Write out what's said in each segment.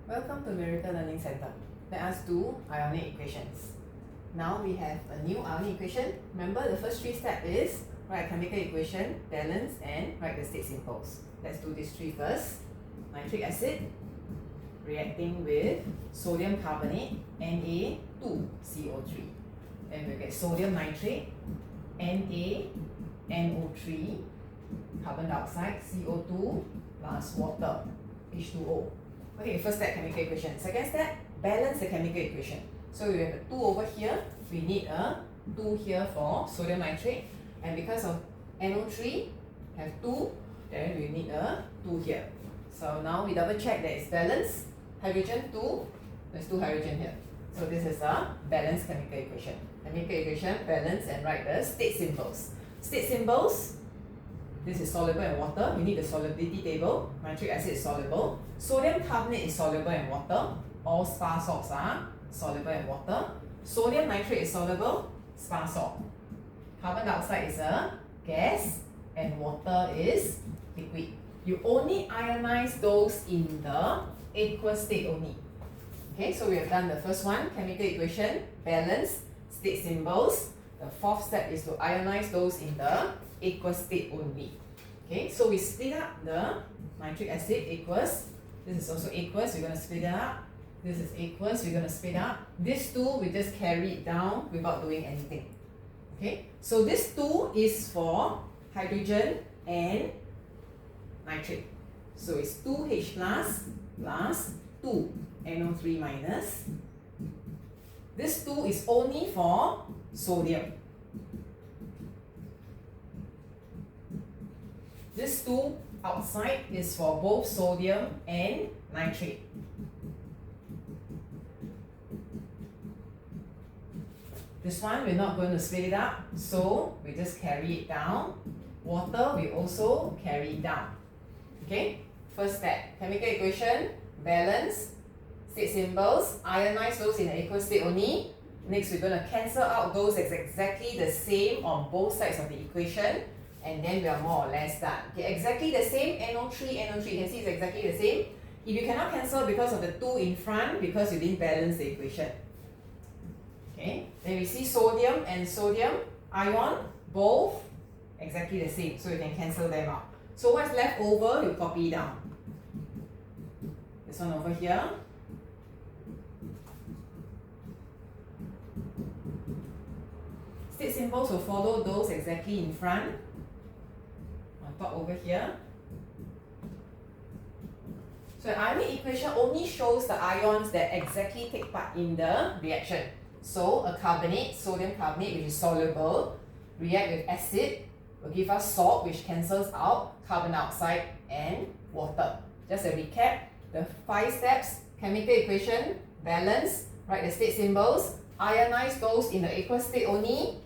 Welcome to Miracle Learning Center. Let us do ionic equations. Now we have a new ionic equation. Remember, the first three steps is write a chemical equation, balance, and write the state symbols. Let's do these three first. Nitric acid reacting with sodium carbonate, Na2CO3. And we get sodium nitrate, NaNO3, carbon dioxide, CO2 plus water, H2O. Okay, first step, chemical equation. Second step, balance the chemical equation. So we have a 2 over here. We need a 2 here for sodium nitrate. And because of NO3 have 2, then we need a 2 here. So now we double check that it's balanced. Hydrogen 2, there's 2 hydrogen here. So this is a balanced chemical equation. Chemical equation, balance, and write the state symbols. State symbols, this is soluble in water. You need the solubility table. Nitric acid is soluble. Sodium carbonate is soluble in water. All spar salts are soluble in water. Sodium nitrate is soluble, spar salt. Carbon dioxide is a gas, and water is liquid. You only ionize those in the aqueous state only. Okay, so we have done the first one, chemical equation, balance, state symbols. The fourth step is to ionize those in the aqueous state only. Okay, so we split up the nitric acid, aqueous. This is also aqueous, we're going to split it up. This is aqueous, we're going to split up. This 2, we just carry it down without doing anything. Okay, so this 2 is for hydrogen and nitrate. So it's 2H plus 2 NO3 minus. This 2 is only for sodium. This 2 outside is for both sodium and nitrate. This one we're not going to split it up, so we just carry it down. Water we also carry it down. Okay, first step, chemical equation, balance, state symbols, ionize those in the aqueous state only. Next, we're going to cancel out those that's exactly the same on both sides of the equation, and then we are more or less done. Okay, exactly the same, NO3, you can see it's exactly the same. If you cannot cancel because of the 2 in front, because you didn't balance the equation. Okay, then we see sodium and sodium ion, both exactly the same, so you can cancel them out. So what's left over, you copy down. This one over here. State symbols will follow those exactly in front. On top over here. So the ionic equation only shows the ions that exactly take part in the reaction. So a carbonate, sodium carbonate, which is soluble, react with acid, will give us salt, which cancels out carbon dioxide and water. Just a recap, the 5 steps, chemical equation, balance, write the state symbols, ionize those in the aqueous state only,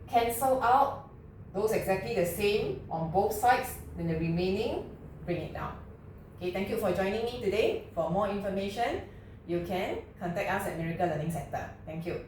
cancel out those exactly the same on both sides, then the remaining, bring it down. Okay, thank you for joining me today. For more information, you can contact us at Miracle Learning Center. Thank you.